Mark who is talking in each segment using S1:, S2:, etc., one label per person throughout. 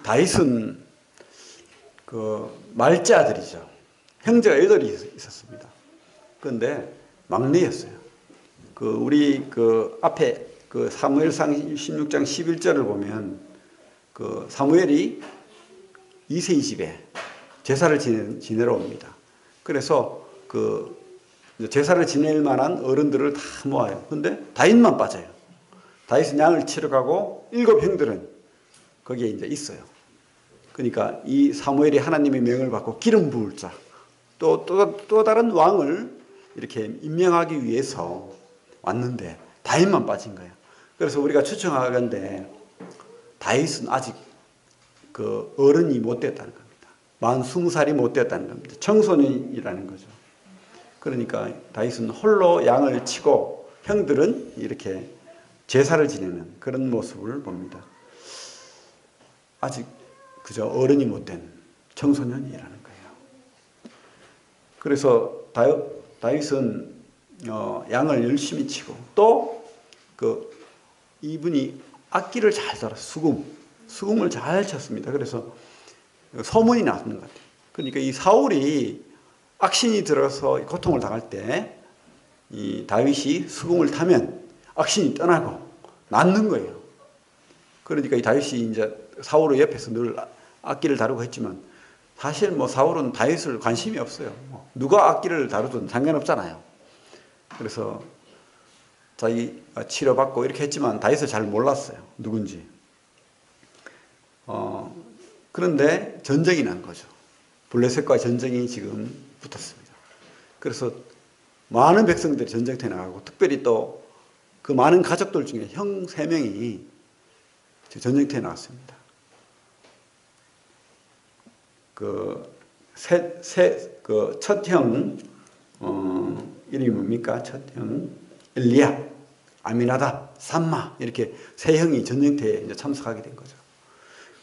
S1: 다윗은 그 말째 아들이죠. 형제가 8이 있었습니다. 그런데 막내였어요. 우리 앞에 사무엘상 16장 11절을 보면 사무엘이 이새의 집에 제사를 지내러 옵니다. 그래서 제사를 지낼 만한 어른들을 다 모아요. 근데 다윗만 빠져요. 다윗은 양을 치러 가고 7 형들은 거기에 이제 있어요. 그러니까 이 사무엘이 하나님의 명을 받고 기름 부을 자, 또 다른 왕을 이렇게 임명하기 위해서 왔는데 다윗만 빠진 거예요. 그래서 우리가 추측하건대 다윗은 아직 어른이 못 됐다는 겁니다. 만 20살이 못 됐다는 겁니다. 청소년이라는 거죠. 그러니까 다윗은 홀로 양을 치고 형들은 이렇게 제사를 지내는 그런 모습을 봅니다. 아직 그저 어른이 못된 청소년이라는 거예요. 그래서 다윗은 양을 열심히 치고 또 이분이 악기를 잘 달았어요. 수금을 잘 쳤습니다. 그래서 소문이 났는 것 같아요. 그러니까 이 사울이 악신이 들어서 고통을 당할 때 이 다윗이 수금을 타면 악신이 떠나고 낫는 거예요. 그러니까 이 다윗이 이제 사울의 옆에서 늘 악기를 다루고 했지만 사실 사울은 다윗을 관심이 없어요. 누가 악기를 다루든 상관없잖아요. 그래서 자기 치료받고 이렇게 했지만 다윗을 잘 몰랐어요. 누군지. 그런데 전쟁이 난 거죠. 블레셋과 전쟁이 지금 붙었습니다. 그래서 많은 백성들이 전쟁터에 나가고 특별히 또 그 많은 가족들 중에 형 3명이 전쟁터에 나왔습니다. 첫 형, 이름이 뭡니까? 첫 형, 엘리압, 아미나답, 삼마, 이렇게 3형이 전쟁터에 이제 참석하게 된 거죠.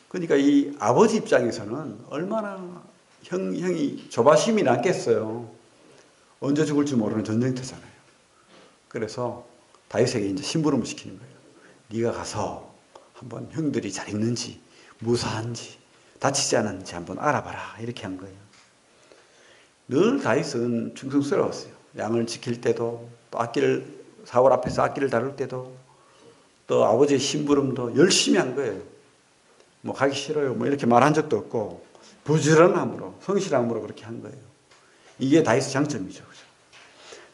S1: 그러니까 이 아버지 입장에서는 얼마나 형이 조바심이 났겠어요. 언제 죽을지 모르는 전쟁터잖아요. 그래서 다윗에게 이제 심부름을 시키는 거예요. 네가 가서 한번 형들이 잘 있는지, 무사한지, 다치지 않았는지 한번 알아봐라. 이렇게 한 거예요. 늘 다윗은 충성스러웠어요. 양을 지킬 때도, 또 사울 앞에서 악기를 다룰 때도, 또 아버지의 심부름도 열심히 한 거예요. 가기 싫어요. 이렇게 말한 적도 없고, 부지런함으로, 성실함으로 그렇게 한 거예요. 이게 다윗의 장점이죠. 그죠?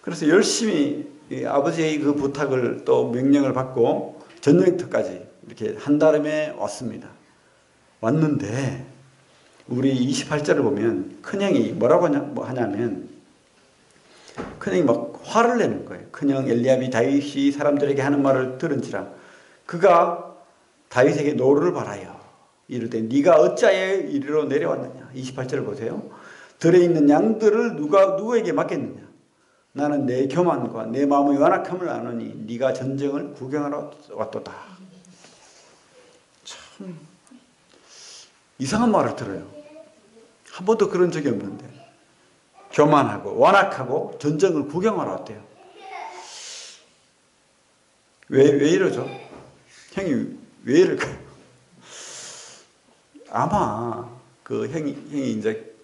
S1: 그래서 열심히 아버지의 그 부탁을 또 명령을 받고 전쟁터까지 이렇게 한달음에 왔습니다. 왔는데 우리 28절을 보면 큰형이 뭐라고 하냐면 큰형이 막 화를 내는 거예요. 큰형 엘리압이 다윗이 사람들에게 하는 말을 들은지라 그가 다윗에게 노를 바라여 이르되 네가 어찌하여 이리로 내려왔느냐. 28절을 보세요. 들에 있는 양들을 누구에게 맡겼느냐. 나는 내 교만과 내 마음의 완악함을 아노니 네가 전쟁을 구경하러 왔도다. 참 이상한 말을 들어요. 한 번도 그런 적이 없는데 교만하고 완악하고 전쟁을 구경하러 왔대요. 왜 이러죠? 형이 왜 이럴까요? 아마 형이 이제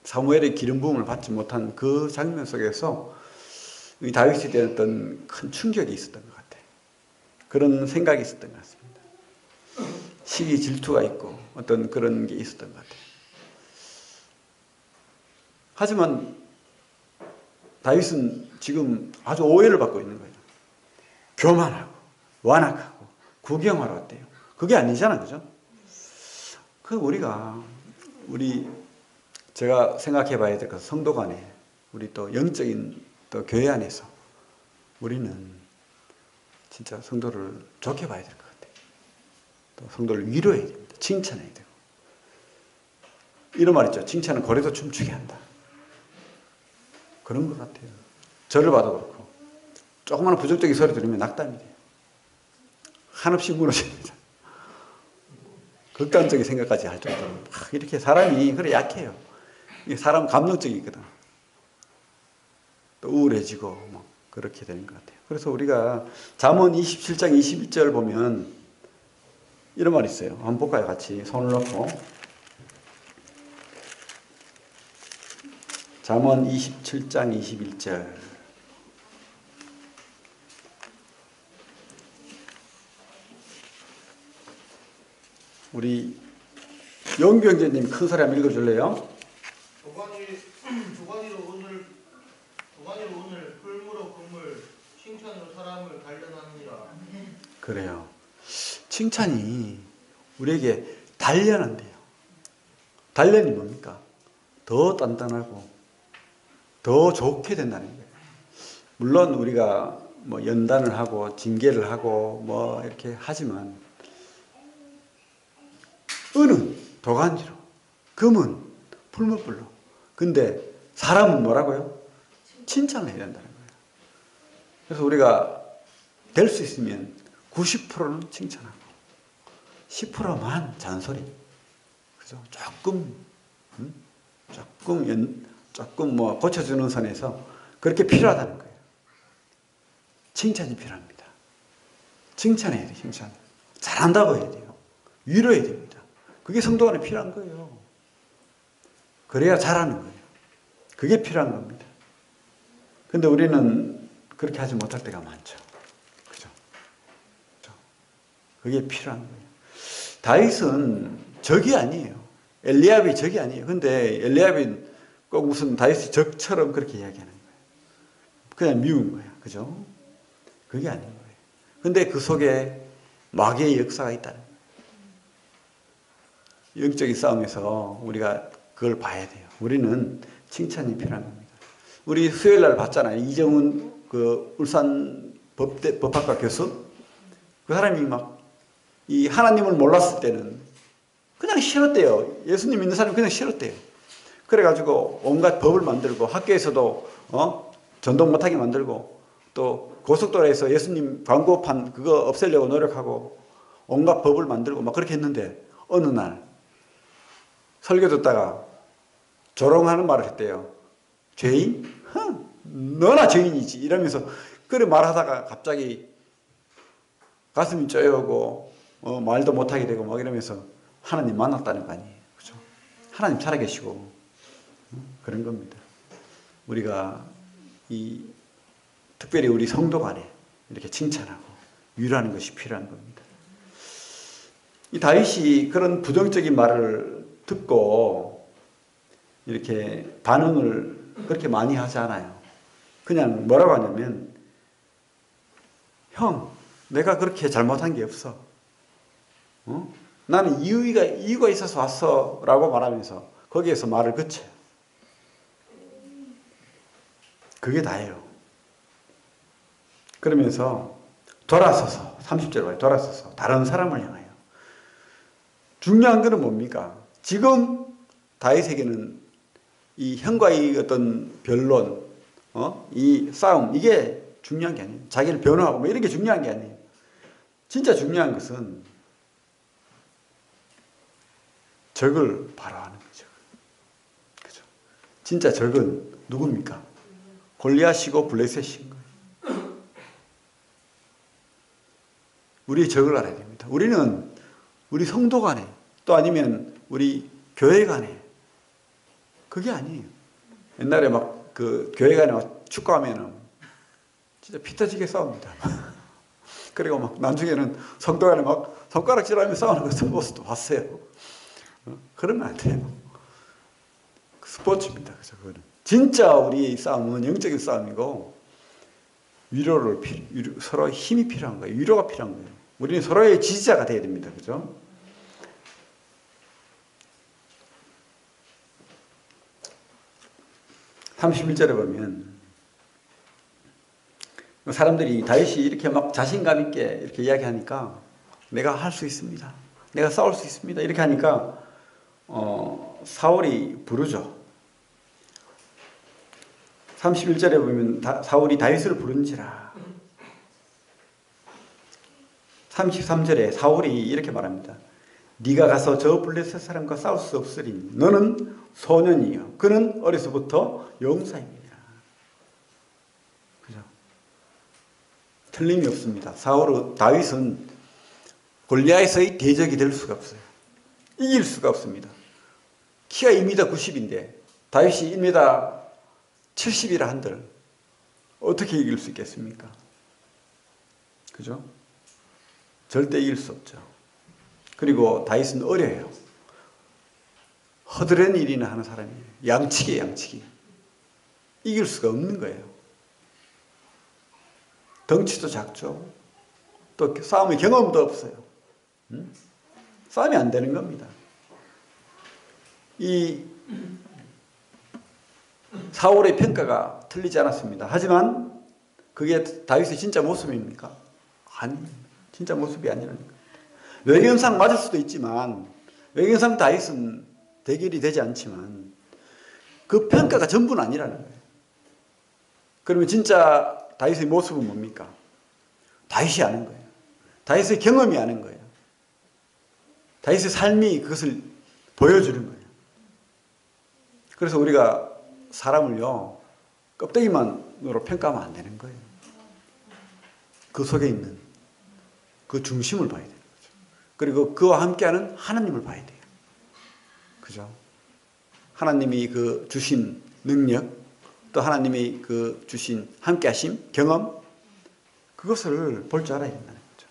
S1: 사무엘의 기름 부음을 받지 못한 그 장면 속에서 이 다윗에 대한 어떤 큰 충격이 있었던 것 같아요. 그런 생각이 있었던 것 같습니다. 시기 질투가 있고 어떤 그런 게 있었던 것 같아요. 하지만 다윗은 지금 아주 오해를 받고 있는 거예요. 교만하고 완악하고 구경하러 왔대요. 그게 아니잖아, 그죠? 제가 생각해 봐야 될 것은 성도 간에 우리 또 영적인 또 교회 안에서 우리는 진짜 성도를 좋게 봐야 될 것 같아요. 또 성도를 위로해야 됩니다. 칭찬해야 되고. 이런 말 있죠. 칭찬은 고래도 춤추게 한다. 그런 것 같아요. 저를 봐도 그렇고 조그마한 부정적인 소리 들으면 낙담이 돼요. 한없이 무너집니다. 극단적인 생각까지 할 정도로 이렇게 사람이 그래 약해요. 사람 감정적이거든. 또 우울해지고 그렇게 되는 것 같아요. 그래서 우리가 잠언 27장 21절 보면 이런 말이 있어요. 한번 볼까요? 같이 손을 놓고. 잠언 27장 21절. 우리 용병재님 큰 소리 한번 읽어줄래요?
S2: 조관이로 오늘 풀무로 금물 칭찬으로 사람을 단련하느니라.
S1: 그래요. 칭찬이 우리에게 단련한대요. 단련이 뭡니까? 더 단단하고 더 좋게 된다는 거예요. 물론 우리가 뭐 연단을 하고 징계를 하고 뭐 이렇게 하지만 은은 도간지로, 금은 풀무불로. 근데 사람은 뭐라고요? 칭찬을 해야 된다는 거예요. 그래서 우리가 될 수 있으면 90%는 칭찬하고 10%만 잔소리. 그죠? 조금 뭐 고쳐주는 선에서 그렇게 필요하다는 거예요. 칭찬이 필요합니다. 칭찬해야 돼요. 칭찬. 잘한다고 해야 돼요. 위로해야 됩니다. 그게 성도 안에 필요한 거예요. 그래야 잘하는 거예요. 그게 필요한 겁니다. 근데 우리는 그렇게 하지 못할 때가 많죠. 그죠? 그게 필요한 거예요. 다윗은 적이 아니에요. 엘리압이 적이 아니에요. 근데 엘리압이 꼭 무슨 다윗이 적처럼 그렇게 이야기하는 거예요. 그냥 미운 거예요. 그죠? 그게 아닌 거예요. 근데 그 속에 마귀의 역사가 있다는 거예요. 영적인 싸움에서 우리가 그걸 봐야 돼요. 우리는 칭찬이 필요한 겁니다. 우리 수요일 날 봤잖아요. 이정훈 그 울산 법학과 교수. 그 사람이 막 이 하나님을 몰랐을 때는 그냥 싫었대요. 예수님 믿는 사람이 그냥 싫었대요. 그래가지고 온갖 법을 만들고 학교에서도 전동 못하게 만들고 또 고속도로에서 예수님 광고판 그거 없애려고 노력하고 온갖 법을 만들고 막 그렇게 했는데 어느 날 설교 듣다가 조롱하는 말을 했대요. 죄인? 너나 죄인이지. 이러면서 그래 말하다가 갑자기 가슴이 쪼여오고 말도 못하게 되고 막 이러면서 하나님 만났다는 거 아니에요. 그죠? 하나님 살아계시고 그런 겁니다. 우리가 특별히 우리 성도 간에 이렇게 칭찬하고 위로하는 것이 필요한 겁니다. 이 다윗이 그런 부정적인 말을 듣고 이렇게 반응을 그렇게 많이 하지 않아요. 그냥 뭐라고 하냐면 형, 내가 그렇게 잘못한 게 없어. 나는 이유가 있어서 왔어 라고 말하면서 거기에서 말을 그쳐요. 그게 다예요. 그러면서 돌아서서 30절 와요. 돌아서서 다른 사람을 향하여. 중요한 것은 뭡니까? 지금 다윗에게는 이 형과의 어떤 변론, 이 싸움 이게 중요한 게 아니에요. 자기를 변호하고 뭐 이런 게 중요한 게 아니에요. 진짜 중요한 것은 적을 바라하는 거죠. 그죠? 진짜 적은 누굽니까? 골리앗이고 블레셋인 거예요. 우리의 적을 알아야 됩니다. 우리는 우리 성도 간에 또 아니면 우리 교회 간에 그게 아니에요. 옛날에 막 그 교회 간에 막 축구하면은 진짜 피 터지게 싸웁니다. 그리고 막 나중에는 성도 간에 막 손가락질하며 싸우는 것을 모습도 봤어요. 그러면 안 돼요. 스포츠입니다. 그죠? 그거는. 진짜 우리의 싸움은 영적인 싸움이고 서로 힘이 필요한 거예요. 위로가 필요한 거예요. 우리는 서로의 지지자가 돼야 됩니다. 그죠? (31절에) 보면 사람들이 다윗이 이렇게 막 자신감 있게 이렇게 이야기하니까 내가 할 수 있습니다. 내가 싸울 수 있습니다. 이렇게 하니까 사울이 부르죠. 31절에 보면 사울이 다윗을 부른지라. 33절에 사울이 이렇게 말합니다. 네가 가서 저 블레셋 사람과 싸울 수 없으리니 너는 소년이요 그는 어려서부터 용사입니다. 그죠? 틀림이 없습니다. 다윗은 골리앗의 대적이 될 수가 없어요. 이길 수가 없습니다. 키가 2m 90인데 다윗이 1m 70이라 한들 어떻게 이길 수 있겠습니까? 그죠? 절대 이길 수 없죠. 그리고 다윗은 어려요. 허드렛 일이나 하는 사람이에요. 양치기, 양치기. 이길 수가 없는 거예요. 덩치도 작죠. 또 싸움의 경험도 없어요. 싸움이 안 되는 겁니다. 이 사울의 평가가 틀리지 않았습니다. 하지만 그게 다윗의 진짜 모습입니까? 아니, 진짜 모습이 아니라는 겁니다. 외경상 맞을 수도 있지만 외경상 다윗은 대결이 되지 않지만 그 평가가 전부는 아니라는 거예요. 그러면 진짜 다윗의 모습은 뭡니까? 다윗이 아는 거예요. 다윗의 경험이 아는 거예요. 다윗의 삶이 그것을 보여주는 거예요. 그래서 우리가 사람을요, 껍데기만으로 평가하면 안 되는 거예요. 그 속에 있는 그 중심을 봐야 되는 거죠. 그리고 그와 함께하는 하나님을 봐야 돼요. 그죠? 하나님이 그 주신 능력, 또 하나님이 그 주신 함께하심, 경험, 그것을 볼 줄 알아야 된다는 거죠.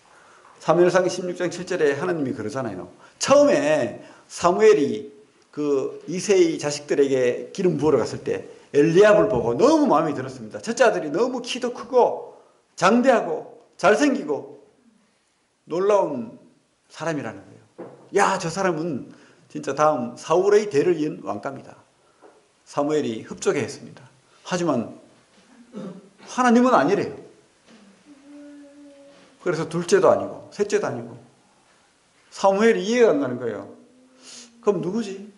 S1: 사무엘상 16장 7절에 하나님이 그러잖아요. 처음에 사무엘이 그 이새의 자식들에게 기름 부으러 갔을 때 엘리압을 보고 너무 마음에 들었습니다. 첫째 아들이 너무 키도 크고 장대하고 잘생기고 놀라운 사람이라는 거예요. 야, 저 사람은 진짜 다음 사울의 대를 이은 왕감이다. 사무엘이 흡족해 했습니다. 하지만 하나님은 아니래요. 그래서 둘째도 아니고 셋째도 아니고 사무엘이 이해가 안 가는 거예요. 그럼 누구지?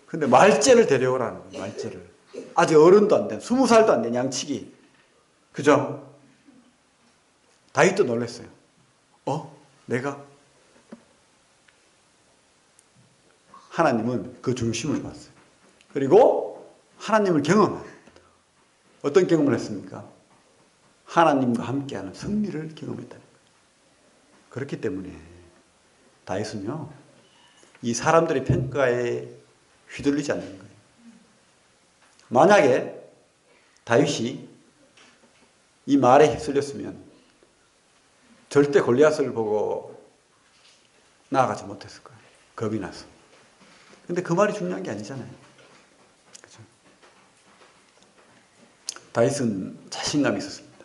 S1: 근데 말째를 데려오라는 거예요. 말째를. 아직 어른도 안 된, 20살도 안 된 양치기. 그죠? 다윗도 놀랐어요. 내가? 하나님은 그 중심을 봤어요. 그리고 하나님을 경험한, 어떤 경험을 했습니까? 하나님과 함께하는 승리를 경험했다는 거예요. 그렇기 때문에 다윗은요, 이 사람들의 평가에 휘둘리지 않는 거예요. 만약에 다윗이 이 말에 휩쓸렸으면 절대 골리앗을 보고 나아가지 못했을 거예요. 겁이 나서. 근데 그 말이 중요한 게 아니잖아요. 그죠? 다윗은 자신감이 있었습니다.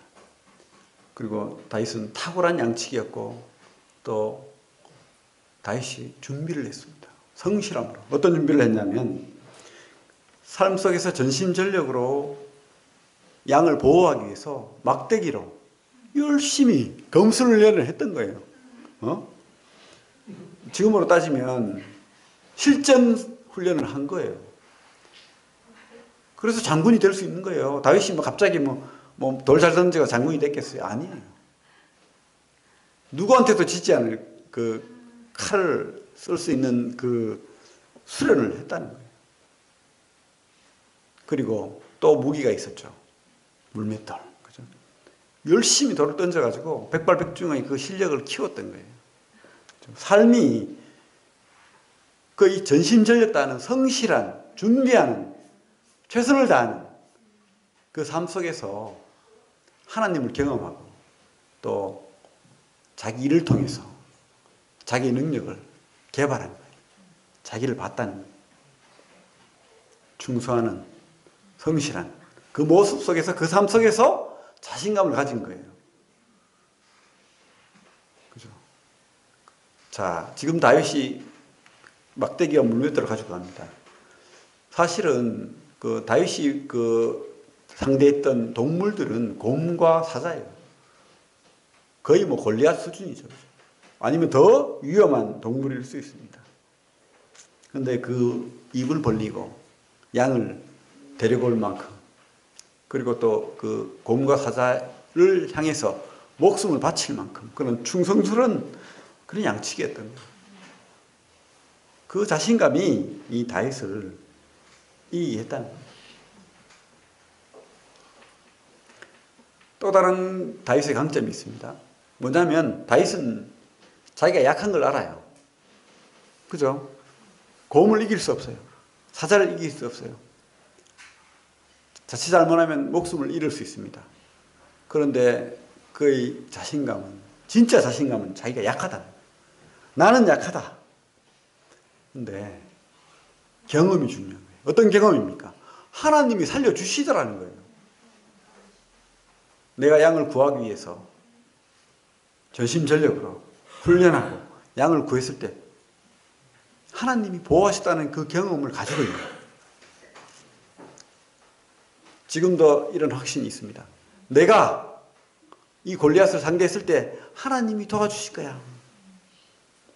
S1: 그리고 다윗은 탁월한 양치기였고 또 다윗이 준비를 했습니다. 성실함으로. 어떤 준비를 했냐면 삶 속에서 전심전력으로 양을 보호하기 위해서 막대기로 열심히 검술훈련을 했던 거예요. 지금으로 따지면 실전 훈련을 한 거예요. 그래서 장군이 될 수 있는 거예요. 다윗이 갑자기 돌 잘 던지고 장군이 됐겠어요? 아니에요. 누구한테도 지지 않을 그 칼을 쓸 수 있는 그 수련을 했다는 거예요. 그리고 또 무기가 있었죠. 물맷돌. 그죠? 열심히 돌을 던져가지고 백발백중의 그 실력을 키웠던 거예요. 삶이 그 전심전력 다하는 성실한, 준비하는, 최선을 다하는 그 삶 속에서 하나님을 경험하고 또 자기 일을 통해서 자기의 능력을 개발하는 거예요. 자기를 봤다는 거예요. 충성하는, 성실한 그 모습 속에서, 그 삶 속에서 자신감을 가진 거예요. 그죠? 자, 지금 다윗이 막대기와 물맷돌을 가지고 갑니다. 사실은 그 다윗이 그 상대했던 동물들은 곰과 사자예요. 거의 골리앗 수준이죠. 아니면 더 위험한 동물일 수 있습니다. 그런데 그 입을 벌리고 양을 데리고 올 만큼, 그리고 또 그 곰과 사자를 향해서 목숨을 바칠 만큼 그런 충성스러운 그런 양치기였던 거예요. 그 자신감이 이 다윗을 이해했다는 거예요. 또 다른 다윗의 강점이 있습니다. 뭐냐면 다윗은 자기가 약한 걸 알아요. 그죠? 곰을 이길 수 없어요. 사자를 이길 수 없어요. 자칫 잘못하면 목숨을 잃을 수 있습니다. 그런데 그의 자신감은, 진짜 자신감은 자기가 약하다. 나는 약하다. 근데 경험이 중요한 거예요. 어떤 경험입니까? 하나님이 살려주시더라는 거예요. 내가 양을 구하기 위해서 전심전력으로 훈련하고 양을 구했을 때 하나님이 보호하셨다는 그 경험을 가지고 있는 거예요. 지금도 이런 확신이 있습니다. 내가 이 골리앗을 상대했을 때 하나님이 도와주실 거야.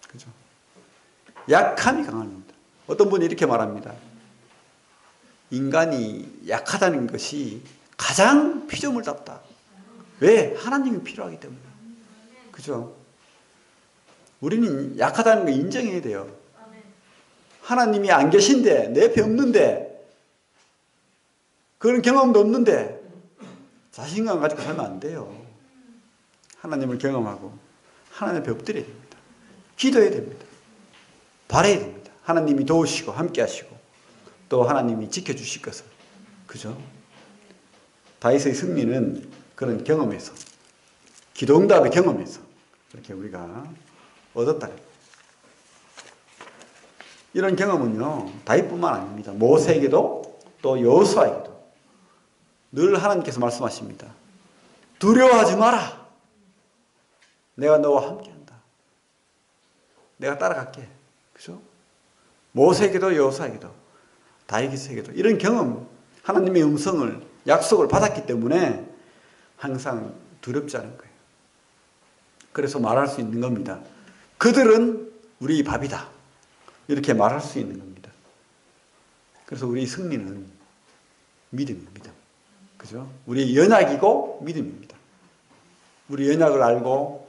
S1: 그죠? 약함이 강합니다. 어떤 분이 이렇게 말합니다. 인간이 약하다는 것이 가장 피조물답다. 왜? 하나님이 필요하기 때문에. 그죠? 우리는 약하다는 거 인정해야 돼요. 하나님이 안 계신데, 내 옆에 없는데, 그런 경험도 없는데, 자신감 가지고 살면 안 돼요. 하나님을 경험하고, 하나님 앞에 엎드려야 됩니다. 기도해야 됩니다. 바라야 됩니다. 하나님이 도우시고, 함께 하시고, 또 하나님이 지켜주실 것을. 그죠? 다윗의 승리는 그런 경험에서, 기도응답의 경험에서, 이렇게 우리가 얻었다. 이런 경험은요, 다윗뿐만 아닙니다. 모세에게도 또 여호수아에게도 늘 하나님께서 말씀하십니다. 두려워하지 마라. 내가 너와 함께한다. 내가 따라갈게. 그죠? 모세에게도 여호수아에게도 다윗에게도 이런 경험, 하나님의 음성을, 약속을 받았기 때문에 항상 두렵지 않은 거예요. 그래서 말할 수 있는 겁니다. 그들은 우리 밥이다. 이렇게 말할 수 있는 겁니다. 그래서 우리 승리는 믿음입니다. 그죠? 우리의 연약이고 믿음입니다. 우리 연약을 알고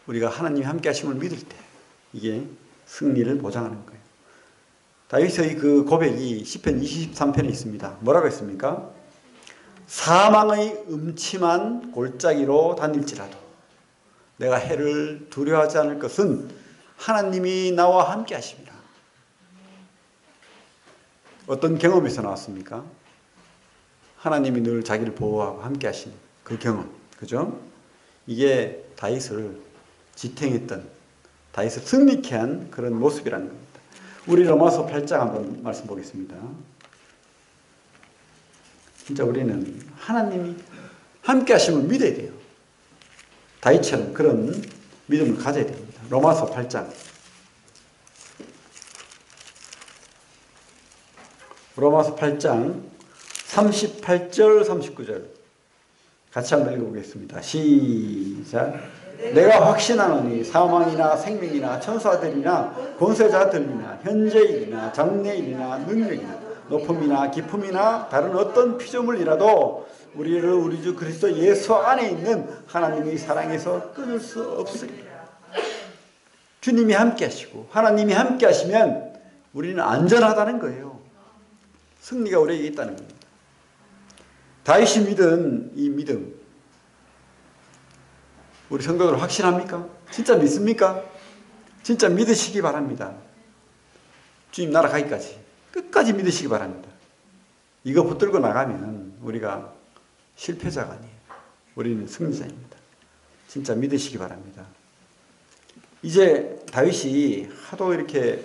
S1: 우리가 하나님이 함께 하심을 믿을 때 이게 승리를 보장하는 거예요. 다윗의 그 고백이 시편 23편에 있습니다. 뭐라고 했습니까? 사망의 음침한 골짜기로 다닐지라도 내가 해를 두려워하지 않을 것은 하나님이 나와 함께 하십니다. 어떤 경험에서 나왔습니까? 하나님이 늘 자기를 보호하고 함께 하신 그 경험. 그죠? 이게 다윗을 지탱했던, 다윗을 승리케 한 그런 모습이라는 겁니다. 우리 로마서 8장 한번 말씀 보겠습니다. 진짜 우리는 하나님이 함께 하심을 믿어야 돼요. 다윗처럼 그런 믿음을 가져야 됩니다. 로마서 8장. 로마서 8장 38절 39절 같이 한번 읽어보겠습니다. 시작. 내가 확신하노니 사망이나 생명이나 천사들이나 권세자들이나 현재일이나 장래일이나 능력이나 높음이나 깊음이나 다른 어떤 피조물이라도 우리를 우리 주 그리스도 예수 안에 있는 하나님의 사랑에서 끊을 수 없으리라. 주님이 함께 하시고 하나님이 함께 하시면 우리는 안전하다는 거예요. 승리가 우리에게 있다는 겁니다. 다윗이 믿은 이 믿음, 우리 성도들 확신합니까? 진짜 믿습니까? 진짜 믿으시기 바랍니다. 주님 나라 가기까지 끝까지 믿으시기 바랍니다. 이거 붙들고 나가면 우리가 실패자가 아니에요. 우리는 승리자입니다. 진짜 믿으시기 바랍니다. 이제 다윗이 하도 이렇게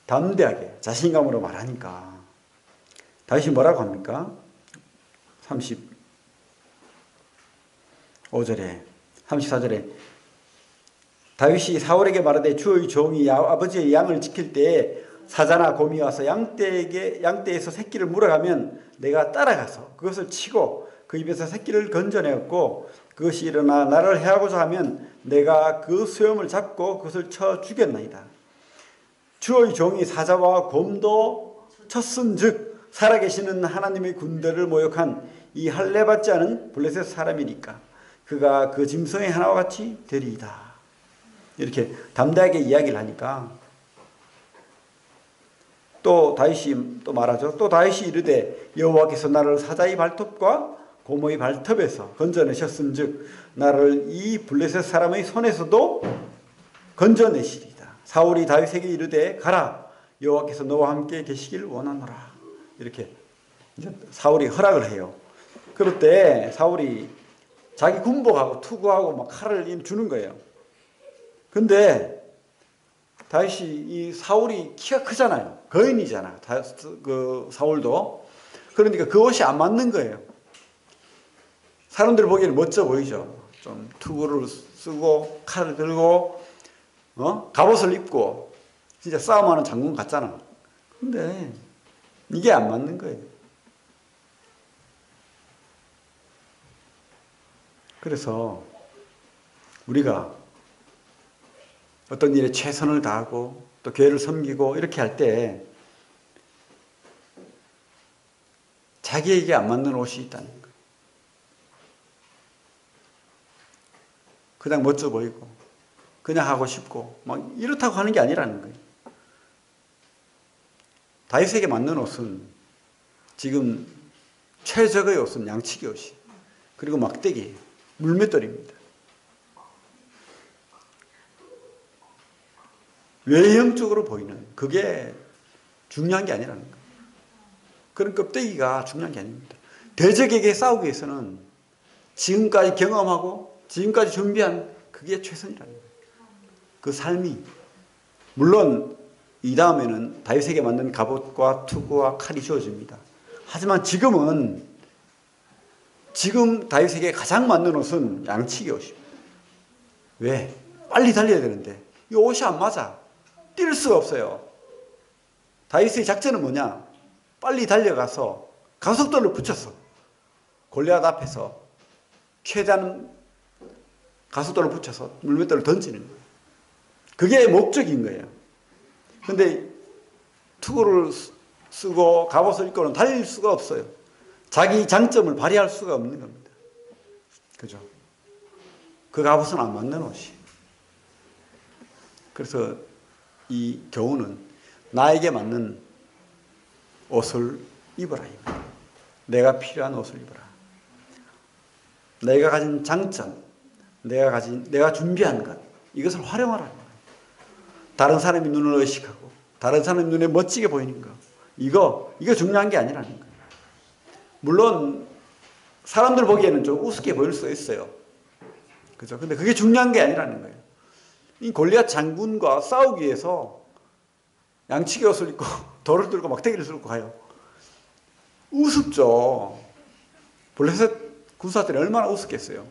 S1: 담대하게 자신감으로 말하니까 다윗이 뭐라고 합니까? 35절에 34절에 다윗이 사울에게 말하되 주의 종이 아버지의 양을 지킬 때에 사자나 곰이 와서 양떼에서 새끼를 물어가면 내가 따라가서 그것을 치고 그 입에서 새끼를 건져내었고 그것이 일어나 나를 해하고자 하면 내가 그 수염을 잡고 그것을 쳐 죽였나이다. 주의 종이 사자와 곰도 쳤은즉 살아계시는 하나님의 군대를 모욕한 이 할례받지 않은 블레셋 사람이니까 그가 그 짐승의 하나와 같이 되리이다. 이렇게 담대하게 이야기를 하니까 또 다윗이 또 말하죠. 또 다윗이 이르되 여호와께서 나를 사자의 발톱과 곰의 발톱에서 건져내셨은즉 나를 이 블레셋 사람의 손에서도 건져내시리이다. 사울이 다윗에게 이르되 가라, 여호와께서 너와 함께 계시길 원하노라. 이렇게 이제 사울이 허락을 해요. 그럴 때 사울이 자기 군복하고 투구하고 막 칼을 주는 거예요. 근데 다윗이, 이 사울이 키가 크잖아요. 거인이잖아. 그 사울도. 그러니까 그 옷이 안 맞는 거예요. 사람들 보기에는 멋져 보이죠. 좀 투구를 쓰고 칼을 들고 갑옷을 입고 진짜 싸움하는 장군 같잖아. 근데 이게 안 맞는 거예요. 그래서 우리가 어떤 일에 최선을 다하고 또 교회를 섬기고 이렇게 할 때 자기에게 안 맞는 옷이 있다는 거예요. 그냥 멋져 보이고 그냥 하고 싶고 막 이렇다고 하는 게 아니라는 거예요. 다윗에게 맞는 옷은 지금 최적의 옷은 양치기 옷이, 그리고 막대기, 물맷돌입니다. 외형적으로 보이는 그게 중요한 게 아니라는 거예요. 그런 껍데기가 중요한 게 아닙니다. 대적에게 싸우기 위해서는 지금까지 경험하고 지금까지 준비한 그게 최선이라는 거예요. 그 삶이. 물론 이 다음에는 다윗에게 맞는 갑옷과 투구와 칼이 주어집니다. 하지만 지금 다윗에게 가장 맞는 옷은 양치기 옷입니다. 왜? 빨리 달려야 되는데 이 옷이 안 맞아. 뛸 수가 없어요. 다윗의 작전은 뭐냐? 빨리 달려가서 가속도를 붙였어. 골리앗 앞에서 최대한 가속도를 붙여서 물맷돌을 던지는 거예요. 그게 목적인 거예요. 근데 투구를 쓰고 갑옷을 입고는 달릴 수가 없어요. 자기 장점을 발휘할 수가 없는 겁니다. 그죠? 그 갑옷은 안 맞는 옷이. 그래서 이 교훈은 나에게 맞는 옷을 입어라. 내가 필요한 옷을 입어라. 내가 가진 장점, 내가 준비한 것, 이것을 활용하라. 다른 사람이 눈을 의식하고 다른 사람의 눈에 멋지게 보이는 거, 이거 중요한 게 아니라는 거예요. 물론 사람들 보기에는 좀 우습게 보일 수 있어요. 그죠? 근데 그게 중요한 게 아니라는 거예요. 이 골리앗 장군과 싸우기 위해서 양치기 옷을 입고 돌을 들고 막대기를 들고 가요. 우습죠. 블레셋 군사들이 얼마나 우습겠어요.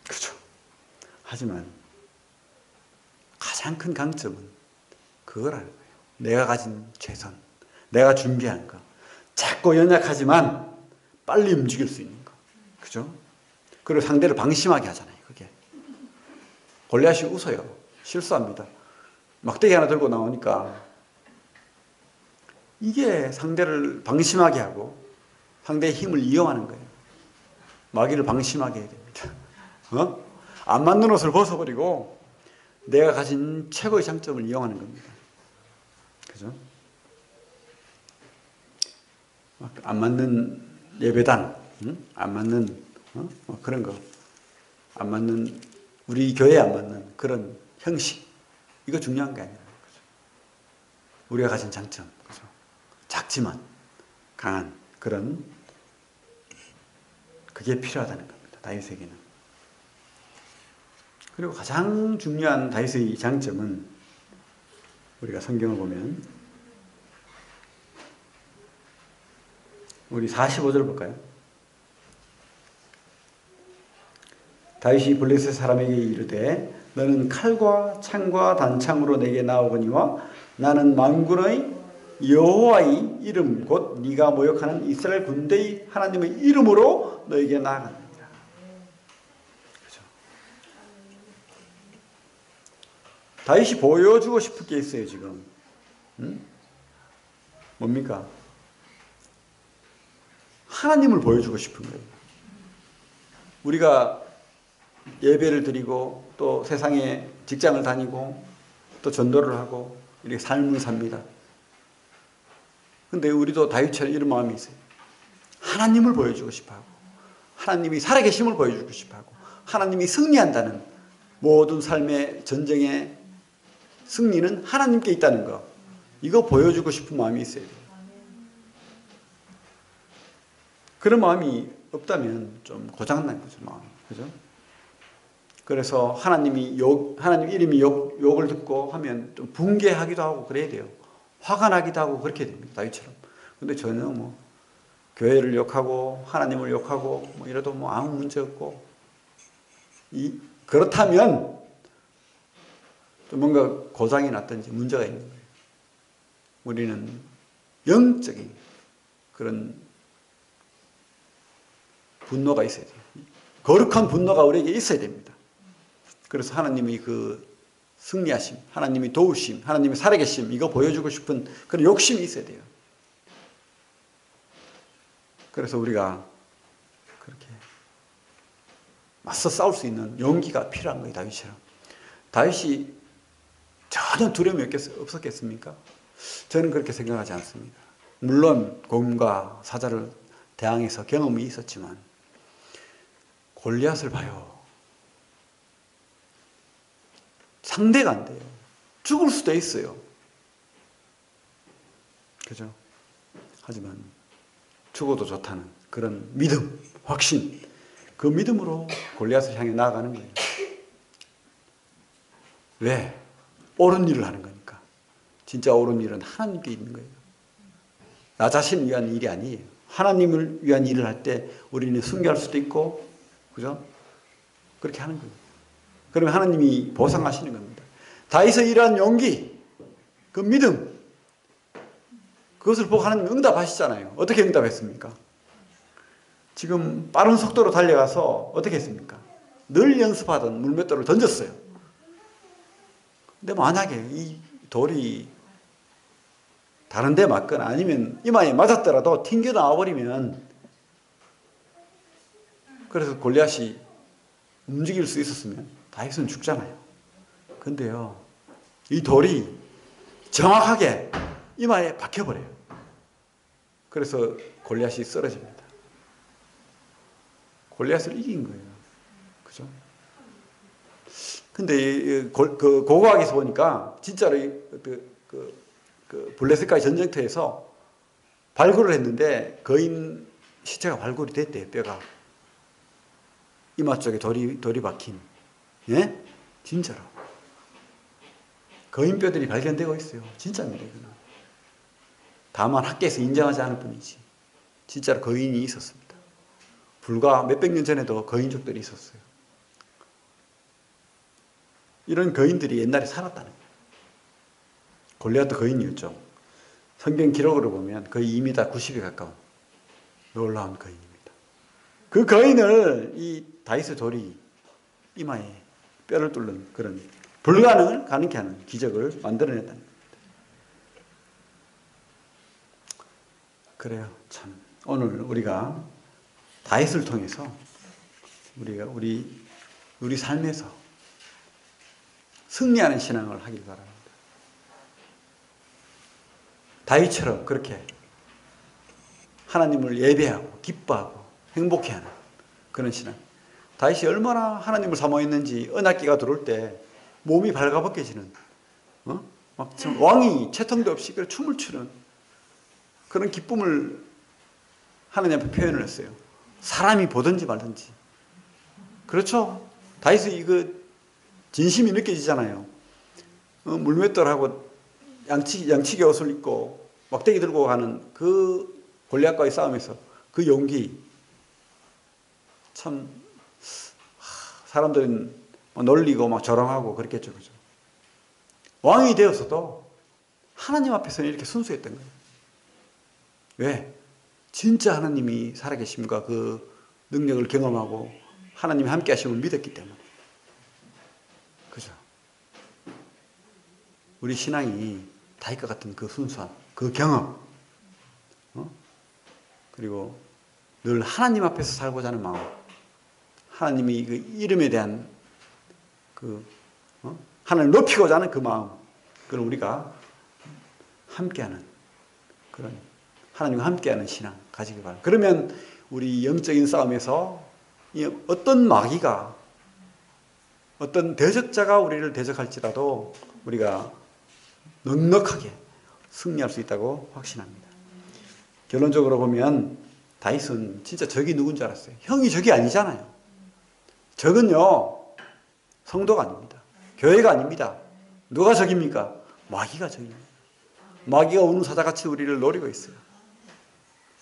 S1: 그죠? 하지만 가장 큰 강점은 그거라는 거예요. 내가 가진 최선, 내가 준비한 거. 작고 연약하지만 빨리 움직일 수 있는 거. 그죠? 그리고 상대를 방심하게 하잖아요. 그게. 골리앗이 웃어요. 실수합니다. 막대기 하나 들고 나오니까 이게 상대를 방심하게 하고 상대의 힘을 이용하는 거예요. 마귀를 방심하게 해야 됩니다. 안 맞는 옷을 벗어버리고 내가 가진 최고의 장점을 이용하는 겁니다. 그죠? 안 맞는 예배당, 안 맞는 그런 거, 안 맞는 우리 교회에 안 맞는 그런 형식, 이거 중요한 게 아니라 거죠. 우리가 가진 장점, 그죠? 작지만 강한 그런 그게 필요하다는 겁니다. 다윗에게는. 그리고 가장 중요한 다윗의 장점은 우리가 성경을 보면 우리 45절 볼까요? 다윗이 블레셋 사람에게 이르되 너는 칼과 창과 단창으로 내게 나오거니와 나는 만군의 여호와의 이름 곧 네가 모욕하는 이스라엘 군대의 하나님의 이름으로 너에게 나아간다. 그렇죠? 다윗이 보여주고 싶은 게 있어요 지금. 뭡니까? 하나님을 보여주고 싶은 거예요. 우리가 예배를 드리고 또 세상에 직장을 다니고 또 전도를 하고 이렇게 삶을 삽니다. 근데 우리도 다윗처럼 이런 마음이 있어요. 하나님을 보여주고 싶어하고 하나님이 살아계심을 보여주고 싶어하고 하나님이 승리한다는 모든 삶의 전쟁의 승리는 하나님께 있다는 거. 이거 보여주고 싶은 마음이 있어야 돼요. 그런 마음이 없다면 좀 고장난 거죠, 마음이. 그죠? 그래서 하나님 이름이 욕을 듣고 하면 좀 붕괴하기도 하고 그래야 돼요. 화가 나기도 하고 그렇게 됩니다. 다윗처럼. 근데 전혀 뭐 교회를 욕하고 하나님을 욕하고 뭐 이래도 뭐 아무 문제 없고 그렇다면 좀 뭔가 고장이 났든지 문제가 있는 거예요. 우리는 영적인 그런 분노가 있어야 돼요. 거룩한 분노가 우리에게 있어야 됩니다. 그래서 하나님이 그 승리하심, 하나님이 도우심, 하나님이 살아계심 이거 보여주고 싶은 그런 욕심이 있어야 돼요. 그래서 우리가 그렇게 맞서 싸울 수 있는 용기가 필요한 거예요. 다윗처럼. 다윗이 전혀 두려움이 없었겠습니까? 저는 그렇게 생각하지 않습니다. 물론 곰과 사자를 대항해서 경험이 있었지만 골리앗을 봐요. 상대가 안 돼요. 죽을 수도 있어요. 그죠? 하지만 죽어도 좋다는 그런 믿음, 확신, 그 믿음으로 골리앗을 향해 나아가는 거예요. 왜? 옳은 일을 하는 거니까. 진짜 옳은 일은 하나님께 있는 거예요. 나 자신을 위한 일이 아니에요. 하나님을 위한 일을 할 때 우리는 순교할 수도 있고, 그죠? 그렇게 하는 거예요. 그러면 하나님이 보상하시는 겁니다. 다윗의 이러한 용기, 그 믿음, 그것을 보고 하나님이 응답하시잖아요. 어떻게 응답했습니까? 지금 빠른 속도로 달려가서 어떻게 했습니까? 늘 연습하던 물맷돌을 던졌어요. 근데 만약에 이 돌이 다른 데 맞거나 아니면 이마에 맞았더라도 튕겨 나와버리면 그래서 골리앗이 움직일 수 있었으면 다윗은 죽잖아요. 근데요, 이 돌이 정확하게 이마에 박혀버려요. 그래서 골리앗이 쓰러집니다. 골리앗을 이긴 거예요. 그죠? 근데 그 고고학에서 보니까 진짜로 그 블레셋과의 전쟁터에서 발굴을 했는데 거인 시체가 발굴이 됐대요. 뼈가 이마 쪽에 돌이 박힌. 예? 진짜로 거인 뼈들이 발견되고 있어요. 진짜입니다. 이거는. 다만 학계에서 인정하지 않을 뿐이지 진짜로 거인이 있었습니다. 불과 몇백 년 전에도 거인족들이 있었어요. 이런 거인들이 옛날에 살았다는 거예요. 골리앗도 거인이었죠. 성경 기록으로 보면 거의 2m 90에 가까운 놀라운 거인입니다. 그 거인을 이 다윗의 돌이 이마에 뼈를 뚫는 그런 불가능을 가능케 하는 기적을 만들어냈다는 겁니다. 그래요. 참 오늘 우리가 다윗을 통해서 우리가 우리 삶에서 승리하는 신앙을 하길 바랍니다. 다윗처럼 그렇게 하나님을 예배하고 기뻐하고 행복해하는 그런 신앙. 다윗이 얼마나 하나님을 사모했는지 언약궤가 들어올 때 몸이 발가벗겨지는 막 왕이 채통도 없이 춤을 추는 그런 기쁨을 하나님 앞에 표현을 했어요. 사람이 보든지 말든지. 그렇죠? 다윗이 이거 진심이 느껴지잖아요. 물맷돌하고 양치기 옷을 입고 막대기 들고 가는 그 골리앗과의 싸움에서 그 용기 참 사람들은 놀리고 막 조롱하고 그랬겠죠. 그죠? 왕이 되었어도 하나님 앞에서는 이렇게 순수했던 거예요. 왜? 진짜 하나님이 살아계심과 그 능력을 경험하고 하나님이 함께 하심을 믿었기 때문에. 그죠? 우리 신앙이 다윗과 같은 그 순수함, 그 경험, 그리고 늘 하나님 앞에서 살고자 하는 마음, 하나님이 그 이름에 대한 하나님을 높이고자 하는 그 마음, 그걸 우리가 함께하는 그런 하나님과 함께하는 신앙 가지기 바랍니다. 그러면 우리 영적인 싸움에서 어떤 마귀가 어떤 대적자가 우리를 대적할지라도 우리가 넉넉하게 승리할 수 있다고 확신합니다. 결론적으로 보면 다윗은 진짜 적이 누군 줄 알았어요. 형이 적이 아니잖아요. 적은요, 성도가 아닙니다. 교회가 아닙니다. 누가 적입니까? 마귀가 적입니다. 마귀가 우는 사자같이 우리를 노리고 있어요.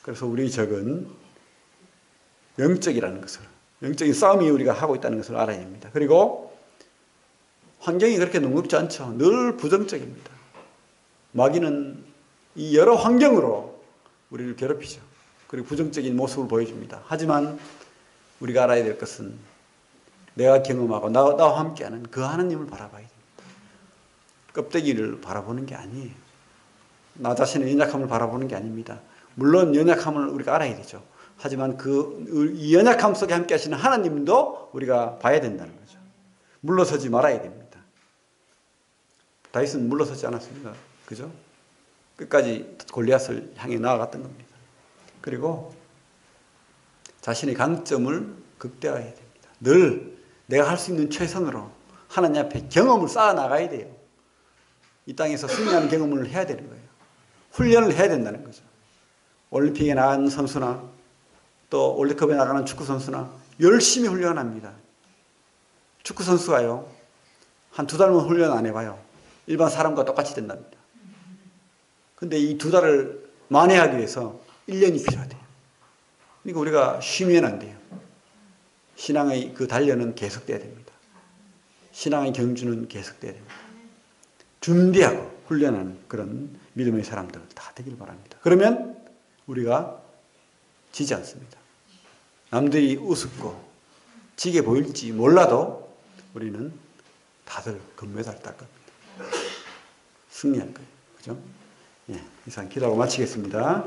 S1: 그래서 우리 적은 영적이라는 것을, 영적인 싸움이 우리가 하고 있다는 것을 알아야 됩니다. 그리고 환경이 그렇게 녹록지 않죠. 늘 부정적입니다. 마귀는 이 여러 환경으로 우리를 괴롭히죠. 그리고 부정적인 모습을 보여줍니다. 하지만 우리가 알아야 될 것은 내가 경험하고 나와 함께하는 그 하나님을 바라봐야 됩니다. 껍데기를 바라보는 게 아니에요. 나 자신의 연약함을 바라보는 게 아닙니다. 물론 연약함을 우리가 알아야 되죠. 하지만 이 연약함 속에 함께 하시는 하나님도 우리가 봐야 된다는 거죠. 물러서지 말아야 됩니다. 다윗은 물러서지 않았습니다. 그죠? 끝까지 골리앗을 향해 나아갔던 겁니다. 그리고 자신의 강점을 극대화해야 됩니다. 늘 내가 할 수 있는 최선으로 하나님 앞에 경험을 쌓아 나가야 돼요. 이 땅에서 승리하는 경험을 해야 되는 거예요. 훈련을 해야 된다는 거죠. 올림픽에 나간 선수나 또 월드컵에 나가는 축구 선수나 열심히 훈련합니다. 축구 선수가요, 한 2달만 훈련 안 해봐요. 일반 사람과 똑같이 된답니다. 근데 이 2달을 만회하기 위해서 1년이 필요하대요. 그러니까 우리가 쉬면 안 돼요. 신앙의 그 단련은 계속돼야 됩니다. 신앙의 경주는 계속돼야 됩니다. 준비하고 훈련하는 그런 믿음의 사람들 다 되길 바랍니다. 그러면 우리가 지지 않습니다. 남들이 우습고 지게 보일지 몰라도 우리는 다들 금메달 딸 겁니다. 승리할 거예요. 그죠? 예, 이상 기도하고 마치겠습니다.